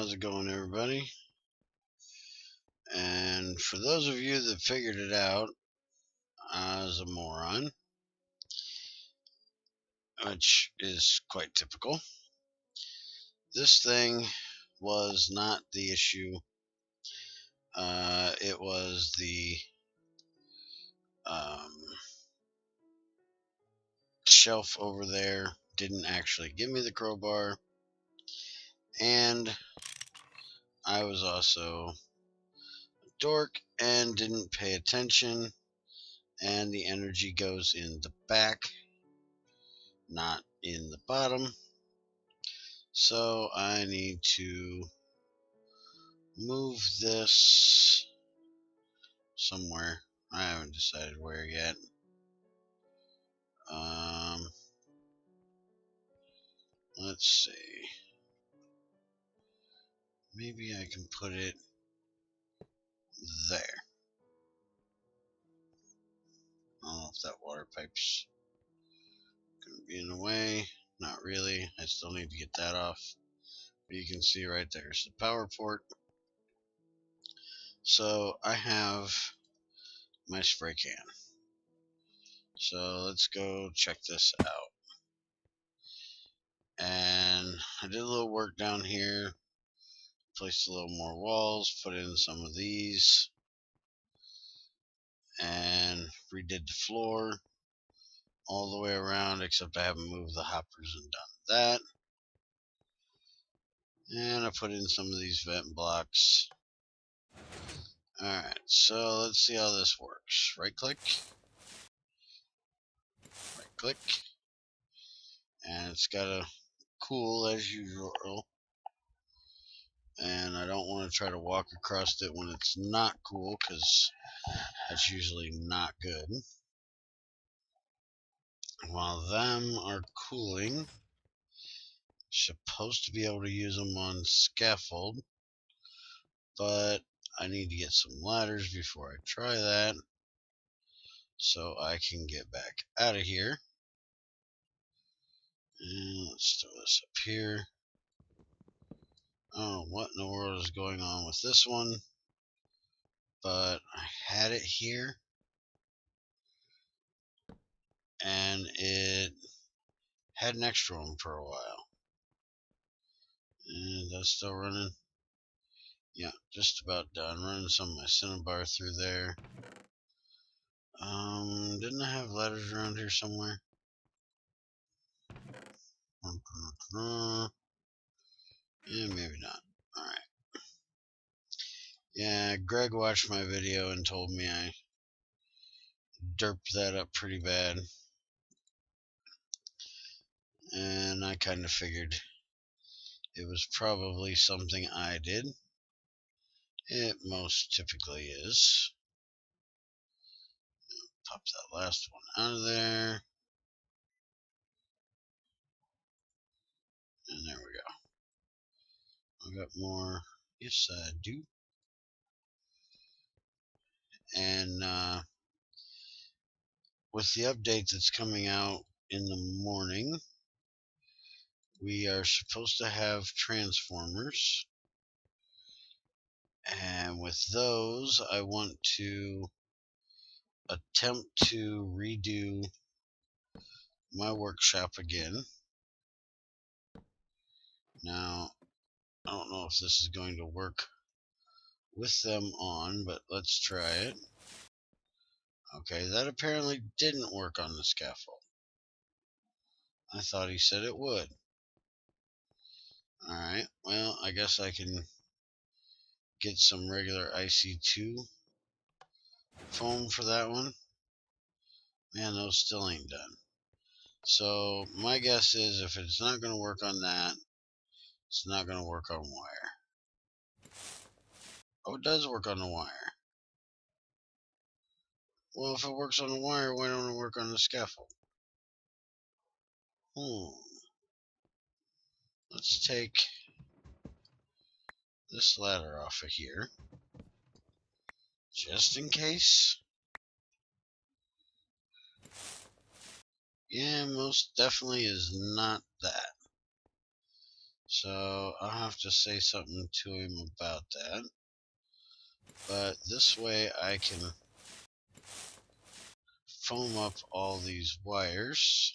How's it going, everybody? And for those of you that figured it out, I was a moron, which is quite typical. This thing was not the issue. It was the shelf over there didn't actually give me the crowbar, and I was also a dork and didn't pay attention, and the energy goes in the back, not in the bottom. So I need to move this somewhere. I haven't decided where yet. Let's see. Maybe I can put it there. I don't know if that water pipe's gonna be in the way. Not really. I still need to get that off. But you can see right there's the power port. So I have my spray can. So let's go check this out. And I did a little work down here. Placed a little more walls, put in some of these, and redid the floor all the way around, except I haven't moved the hoppers and done that. And I put in some of these vent blocks. Alright, so let's see how this works. Right click, and it's got to cool as usual. And I don't want to try to walk across it when it's not cool, because that's usually not good. While them are cooling, supposed to be able to use them on scaffold, but I need to get some ladders before I try that, so I can get back out of here. And let's throw this up here. I don't know what in the world is going on with this one, but I had it here and it had an extra one for a while. And that's still running. Yeah, just about done. Running some of my cinnabar through there. Didn't I have ladders around here somewhere? Yeah, maybe not. Alright. Yeah, Greg watched my video and told me I derped that up pretty bad. And I kind of figured it was probably something I did. It most typically is. Pop that last one out of there. And there we go. I got more. Yes, I do. And with the update that's coming out in the morning, we are supposed to have transformers. And with those, I want to attempt to redo my workshop again. Now, I don't know if this is going to work with them on, but let's try it. Okay, that apparently didn't work on the scaffold. I thought he said it would. Alright, well, I guess I can get some regular IC2 foam for that one. Man, those still ain't done. So my guess is if it's not going to work on that, it's not going to work on wire. Oh, it does work on the wire. Well, if it works on the wire, why don't it work on the scaffold? Let's take this ladder off of here, just in case. Yeah, most definitely is not that. So I'll have to say something to him about that. But this way I can foam up all these wires.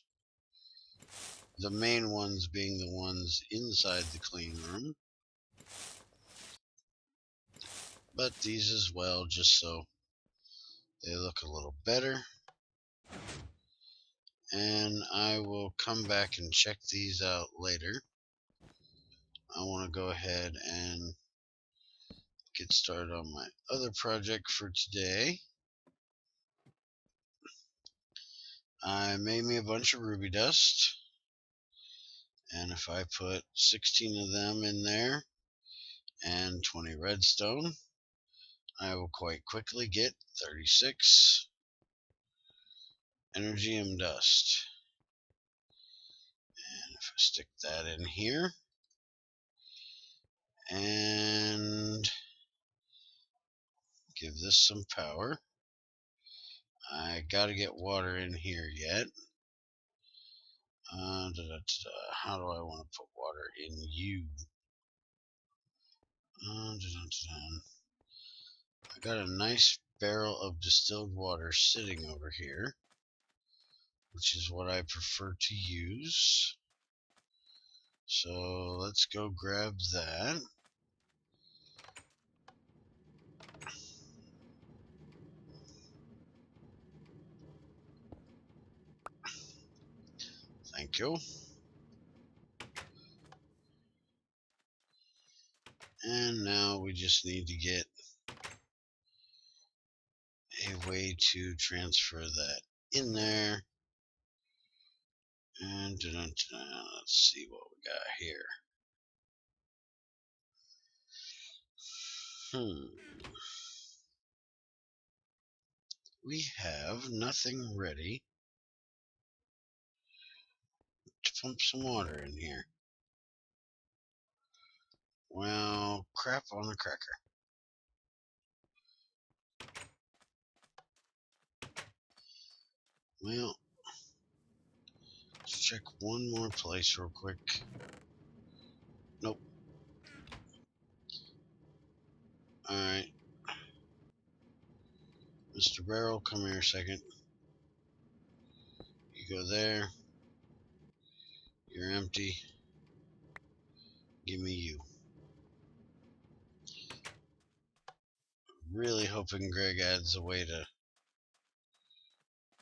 The main ones being the ones inside the clean room. But these as well, just so they look a little better. And I will come back and check these out later. I want to go ahead and get started on my other project for today. I made me a bunch of ruby dust, and if I put 16 of them in there and 20 redstone, I will quite quickly get 36 energium dust. And if I stick that in here and give this some power, I gotta get water in here yet. How do I want to put water in you? I got a nice barrel of distilled water sitting over here, which is what I prefer to use. So let's go grab that. Thank you. And now we just need to get a way to transfer that in there. And let's see what we got here. We have nothing ready to pump some water in here. Well, crap on the cracker. Well, let's check one more place real quick. Nope. Alright. Mr. Barrel, come here a second. You go there. You're empty. Give me you. Really hoping Greg adds a way to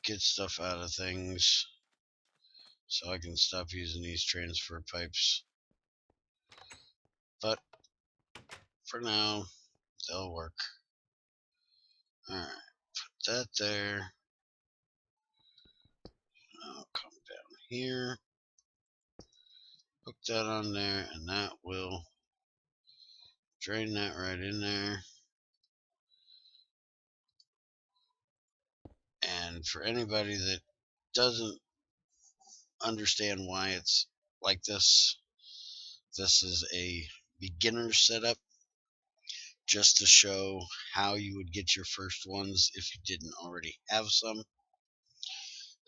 get stuff out of things so I can stop using these transfer pipes. But for now, they'll work. Alright, put that there. I'll come down here. Hook that on there, and that will drain that right in there. And for anybody that doesn't understand why it's like this, this is a beginner setup just to show how you would get your first ones if you didn't already have some.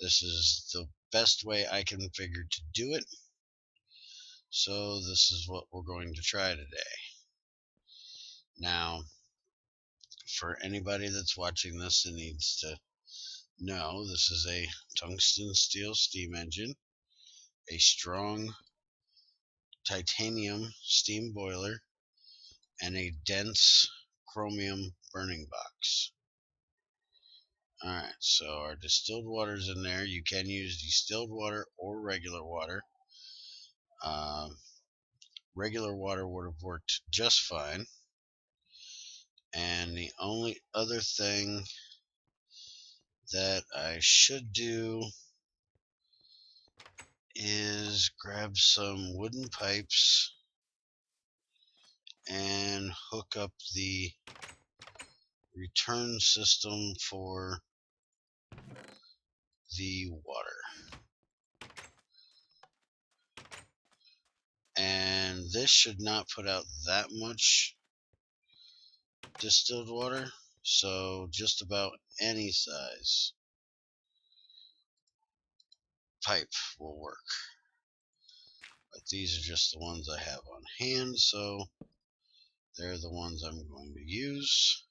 This is the best way I can figure to do it. So this is what we're going to try today. Now, for anybody that's watching this and needs to know, this is a tungsten steel steam engine, a strong titanium steam boiler, and a dense chromium burning box. Alright, so our distilled water's in there. You can use distilled water or regular water. Regular water would have worked just fine. And the only other thing that I should do is grab some wooden pipes and hook up the return system for the water. And this should not put out that much distilled water, so just about any size pipe will work. But these are just the ones I have on hand, so they're the ones I'm going to use.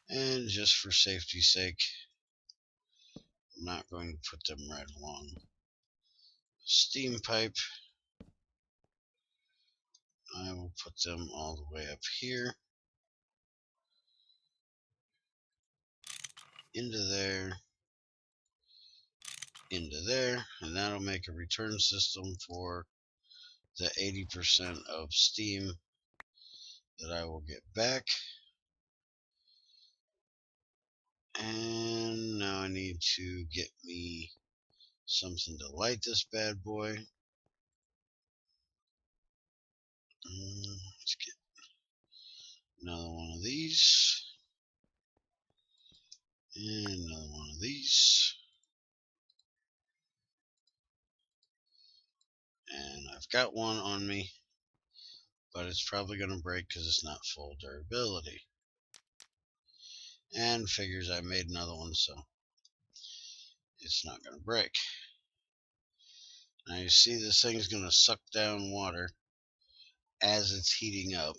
And just for safety's sake, I'm not going to put them right along the steam pipe. I will put them all the way up here, into there, into there, and that'll make a return system for the 80% of steam that I will get back. And now I need to get me something to light this bad boy. Let's get another one of these. And another one of these. And I've got one on me, but it's probably going to break because it's not full durability. And figures I made another one, so it's not going to break. Now you see this thing's going to suck down water as it's heating up.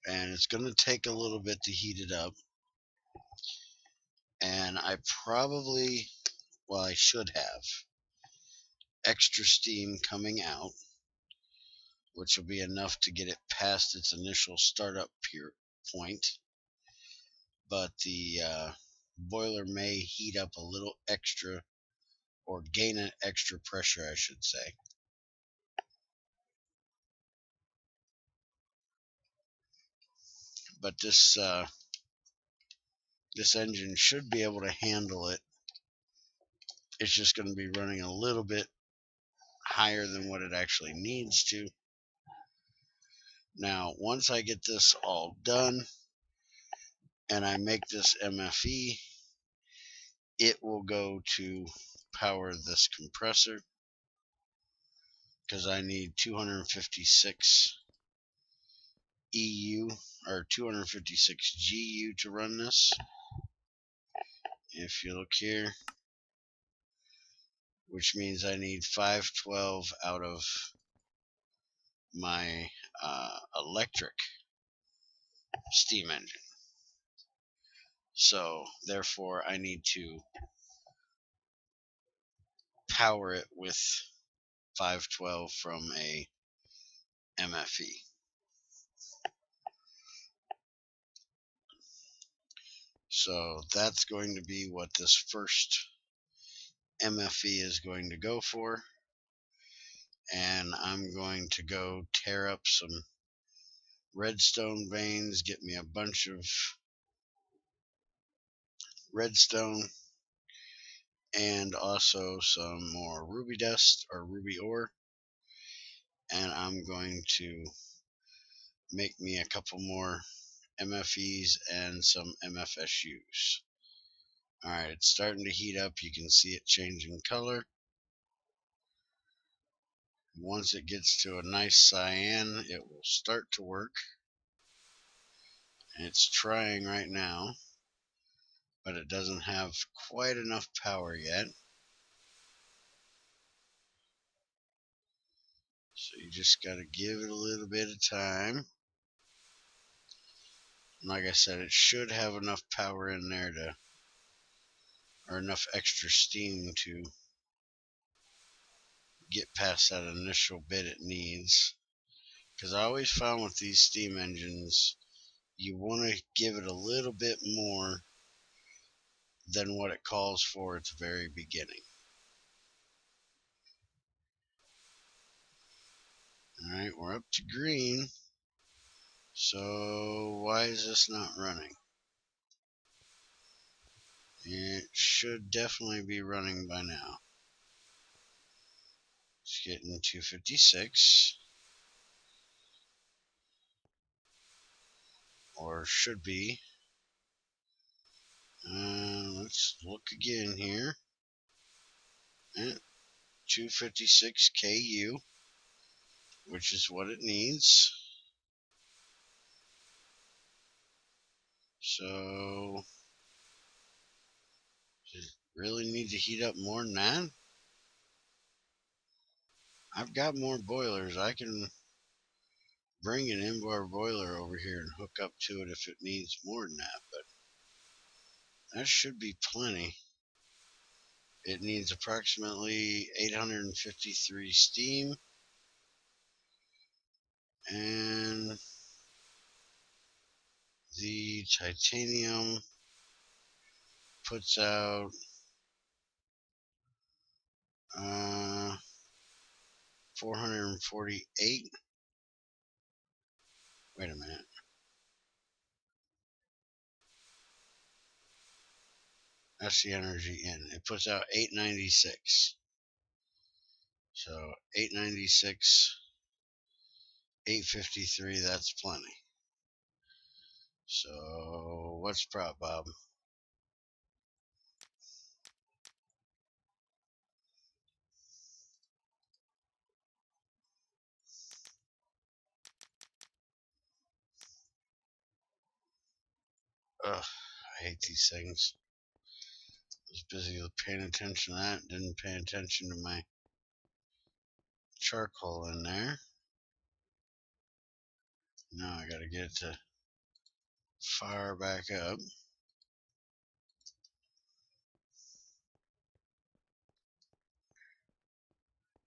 And it's going to take a little bit to heat it up. And I probably, well, I should have extra steam coming out, which will be enough to get it past its initial startup point. But the boiler may heat up a little extra, or gain an extra pressure, I should say. But this engine should be able to handle it. It's just going to be running a little bit higher than what it actually needs to. Now, once I get this all done and I make this MFE, it will go to power this compressor, because I need 256 EU or 256 GU to run this. If you look here, which means I need 512 out of my electric steam engine. So therefore I need to power it with 512 from a MFE. So that's going to be what this first MFE is going to go for. And I'm going to go tear up some redstone veins, get me a bunch of redstone, and also some more ruby dust or ruby ore. And I'm going to make me a couple more MFEs and some MFSUs. Alright, it's starting to heat up. You can see it changing color. Once it gets to a nice cyan, it will start to work. It's trying right now, but it doesn't have quite enough power yet. So you just got to give it a little bit of time. And like I said, it should have enough power in there to, or enough extra steam to get past that initial bit it needs. Because I always found with these steam engines, you want to give it a little bit more than what it calls for at the very beginning. Alright, we're up to green. So why is this not running? It should definitely be running by now. It's getting 256. Or should be. Let's look again here. 256 KU, which is what it needs. So Really need to heat up more than that? I've got more boilers. I can bring an inboard boiler over here and hook up to it if it needs more than that, but that should be plenty. It needs approximately 853 steam, and the titanium puts out 448. Wait a minute. That's the energy in. It puts out 896. So 896, 853, that's plenty. So what's prop, Bob? Ugh, I hate these things. I was busy with paying attention to that, didn't pay attention to my charcoal in there. Now I gotta get it to fire back up.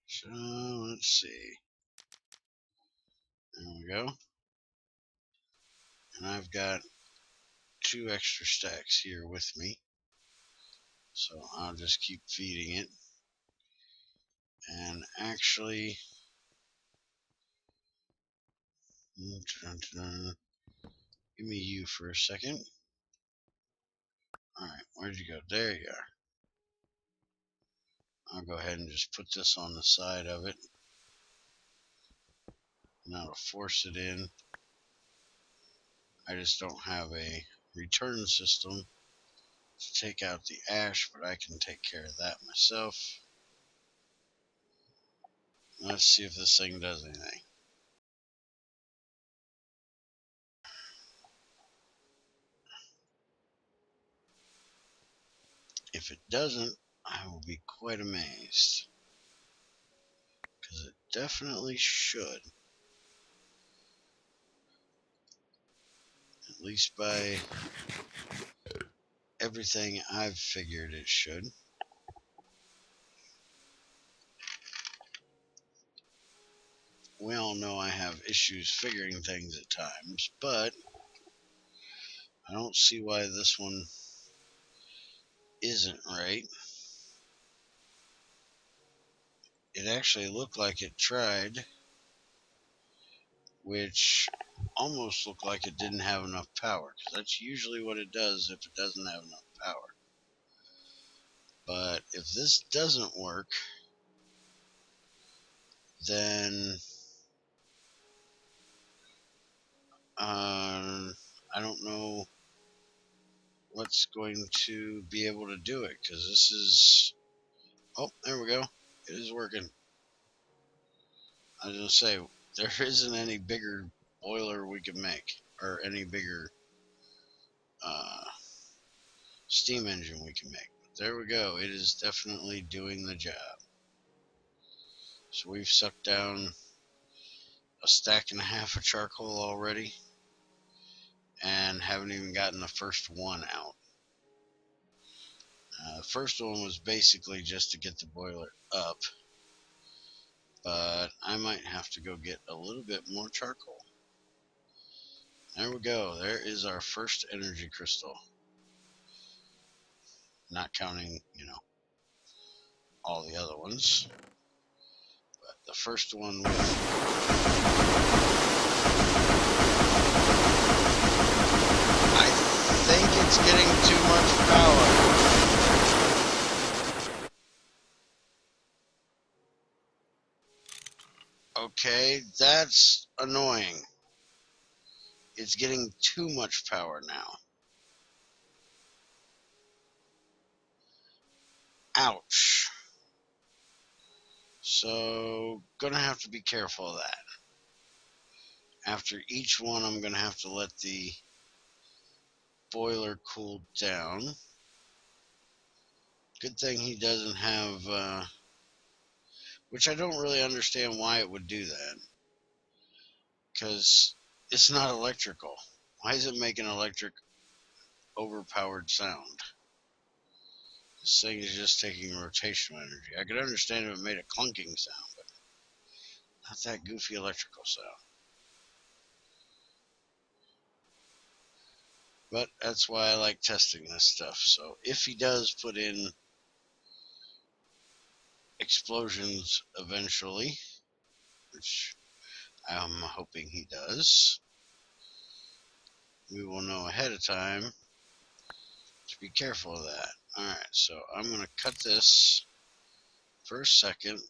So let's see. There we go. And I've got 2 extra stacks here with me. So I'll just keep feeding it. And actually, give me you for a second. Alright, where'd you go? There you are. I'll go ahead and just put this on the side of it. Now to force it in. I just don't have a return system to take out the ash, but I can take care of that myself. Let's see if this thing does anything. If it doesn't, I will be quite amazed. Because it definitely should. At least by everything I've figured it should. We all know I have issues figuring things at times, but I don't see why this one isn't right. It actually looked like it tried, which almost looked like it didn't have enough power, because that's usually what it does if it doesn't have enough power. But if this doesn't work, then I don't know what's going to be able to do it, because this is... Oh, there we go. It is working. I was going to say, there isn't any bigger boiler we can make, or any bigger steam engine we can make. But there we go. It is definitely doing the job. So we've sucked down a stack and a half of charcoal already, and haven't even gotten the first one out. The first one was basically just to get the boiler up, but I might have to go get a little bit more charcoal. There we go. There is our first energy crystal. Not counting, all the other ones. But the first one with... I think it's getting too much power. Okay, that's annoying. It's getting too much power now. Ouch. So, gonna have to be careful of that. After each one, I'm gonna have to let the boiler cool down. Good thing he doesn't have, which I don't really understand why it would do that. Because it's not electrical. Why is it making electric overpowered sound? This thing is just taking rotational energy. I could understand if it made a clunking sound, but not that goofy electrical sound. But that's why I like testing this stuff. So if he does put in explosions eventually, which I'm hoping he does, we will know ahead of time to be careful of that. Alright, so I'm going to cut this for a second,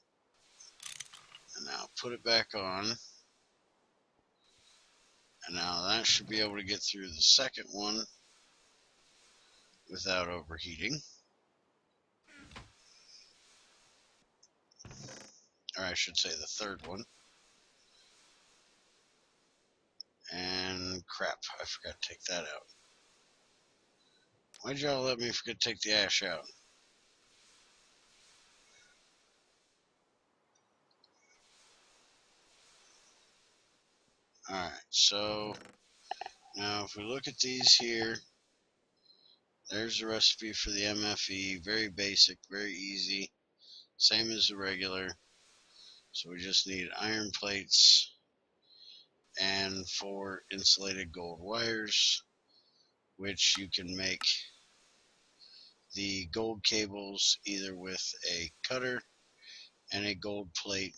and now put it back on, and now that should be able to get through the second one without overheating. Or I should say the third one. And crap, I forgot to take that out. Why'd y'all let me forget to take the ash out? Alright, so now if we look at these here, there's the recipe for the MFE. Very basic, very easy. Same as the regular. So we just need iron plates and 4 insulated gold wires, which you can make the gold cables either with a cutter and a gold plate,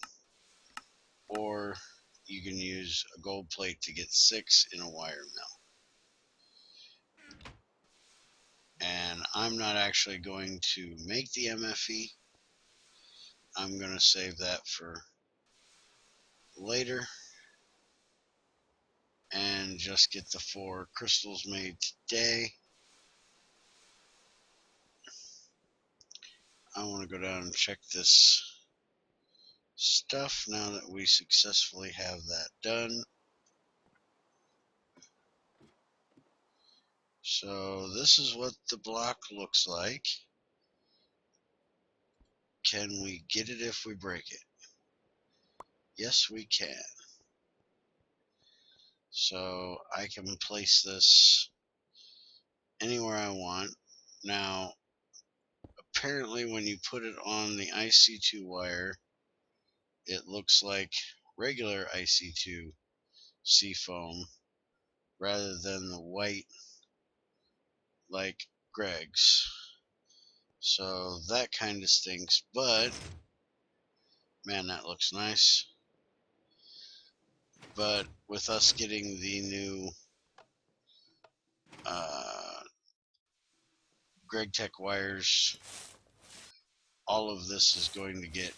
or you can use a gold plate to get 6 in a wire mill. And I'm not actually going to make the MFE. I'm going to save that for later and just get the 4 crystals made today. I want to go down and check this stuff now that we successfully have that done. So this is what the block looks like. Can we get it if we break it? Yes, we can. So I can place this anywhere I want. Now, apparently when you put it on the IC2 wire, it looks like regular IC2 seafoam rather than the white like Greg's. So that kind of stinks, but man, that looks nice. But with us getting the new Gregtech wires, all of this is going to get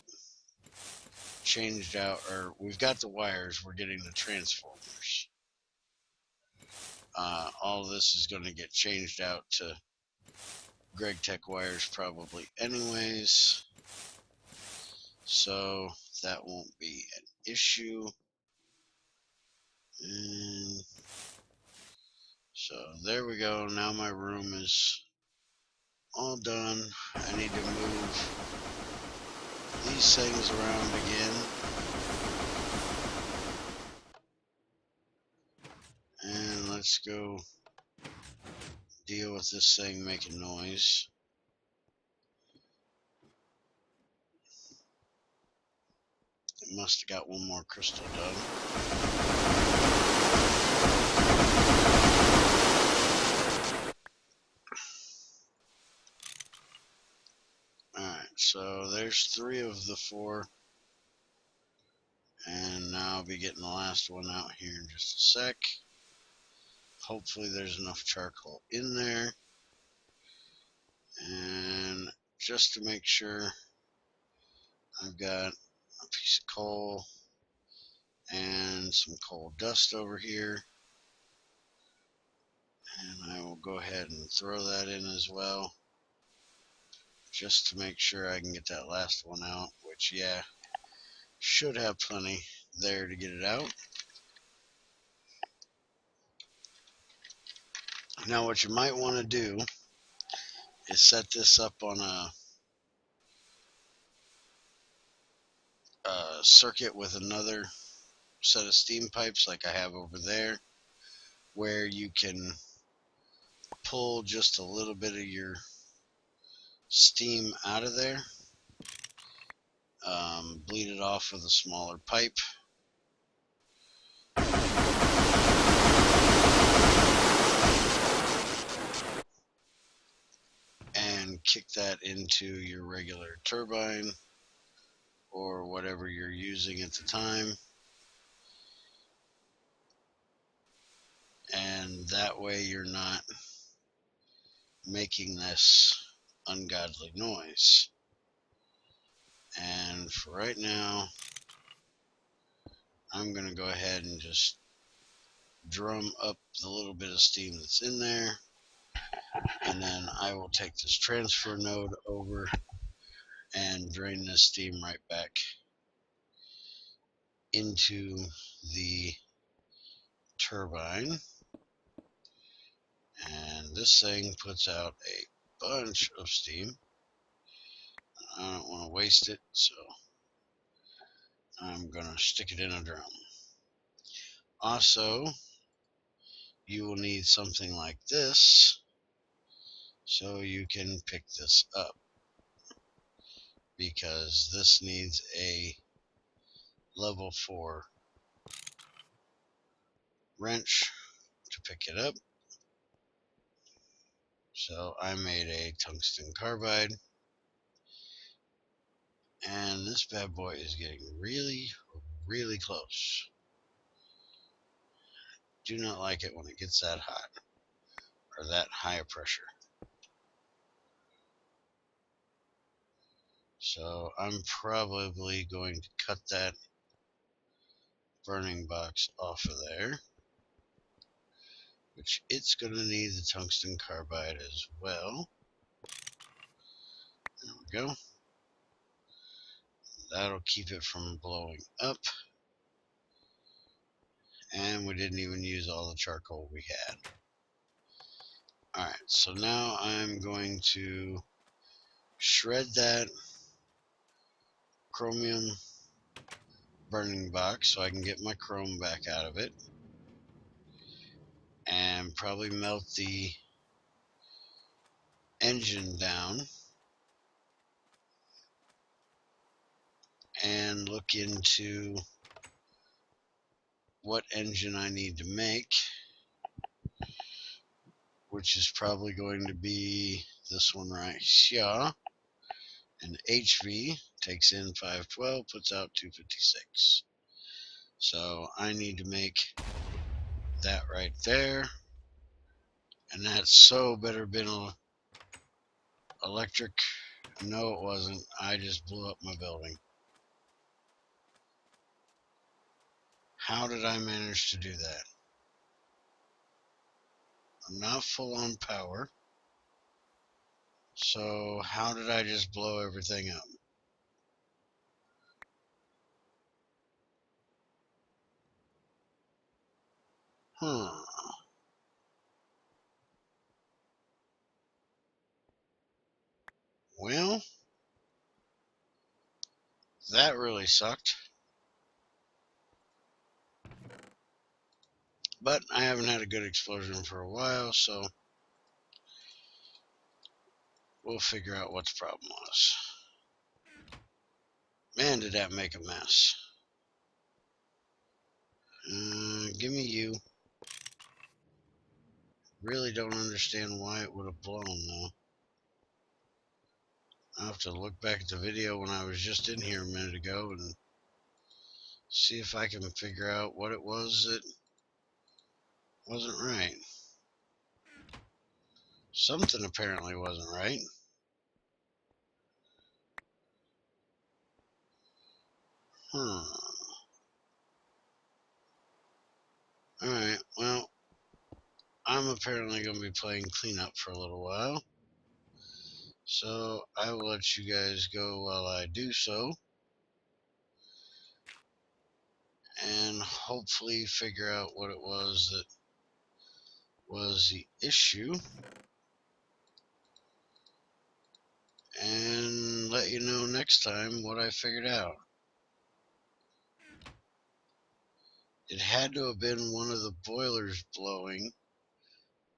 changed out, or we've got the wires, we're getting the transformers. All of this is going to get changed out to Gregtech wires probably anyways, so that won't be an issue. And so there we go. Now my room is all done. I need to move these things around again. And let's go deal with this thing making noise. It must have got one more crystal done. Alright, so there's 3 of the 4. And now I'll be getting the last one out here in just a sec. Hopefully there's enough charcoal in there. And just to make sure, I've got a piece of coal and some coal dust over here. And I will go ahead and throw that in as well, just to make sure I can get that last one out, which, yeah, should have plenty there to get it out. Now what you might want to do is set this up on a circuit with another set of steam pipes like I have over there, where you can pull just a little bit of your steam out of there, bleed it off with a smaller pipe, and kick that into your regular turbine or whatever you're using at the time. And that way you're not making this ungodly noise. And for right now, I'm going to go ahead and just drum up the little bit of steam that's in there, and then I will take this transfer node over and drain this steam right back into the turbine. And this thing puts out a bunch of steam. I don't want to waste it, so I'm going to stick it in a drum. Also, you will need something like this so you can pick this up, because this needs a level 4 wrench to pick it up. So I made a tungsten carbide, and this bad boy is getting really, really close. Do not like it when it gets that hot or that high of pressure. So I'm probably going to cut that burning box off of there, which it's going to need the tungsten carbide as well. There we go. That'll keep it from blowing up. And we didn't even use all the charcoal we had. Alright, so now I'm going to shred that chromium burning box so I can get my chrome back out of it, and probably melt the engine down and look into what engine I need to make, which is probably going to be this one right here. And HV takes in 512, puts out 256. So I need to make that right there, and that's so better been electric. No, it wasn't. I just blew up my building. How did I manage to do that? I'm not full on power. So how did I just blow everything up? Well, that really sucked. But I haven't had a good explosion for a while, so we'll figure out what the problem was. Man, did that make a mess. Give me you. Really don't understand why it would have blown, though. I'll have to look back at the video when I was just in here a minute ago and see if I can figure out what it was that wasn't right. Something apparently wasn't right. Alright, well, I'm apparently going to be playing cleanup for a little while. So I will let you guys go while I do so, and hopefully figure out what it was that was the issue, and let you know next time what I figured out. It had to have been one of the boilers blowing,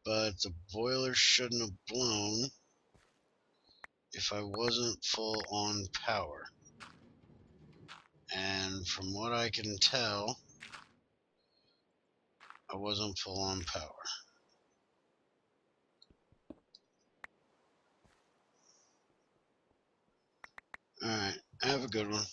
but the boiler shouldn't have blown if I wasn't full on power. And from what I can tell, I wasn't full on power. Alright, have a good one.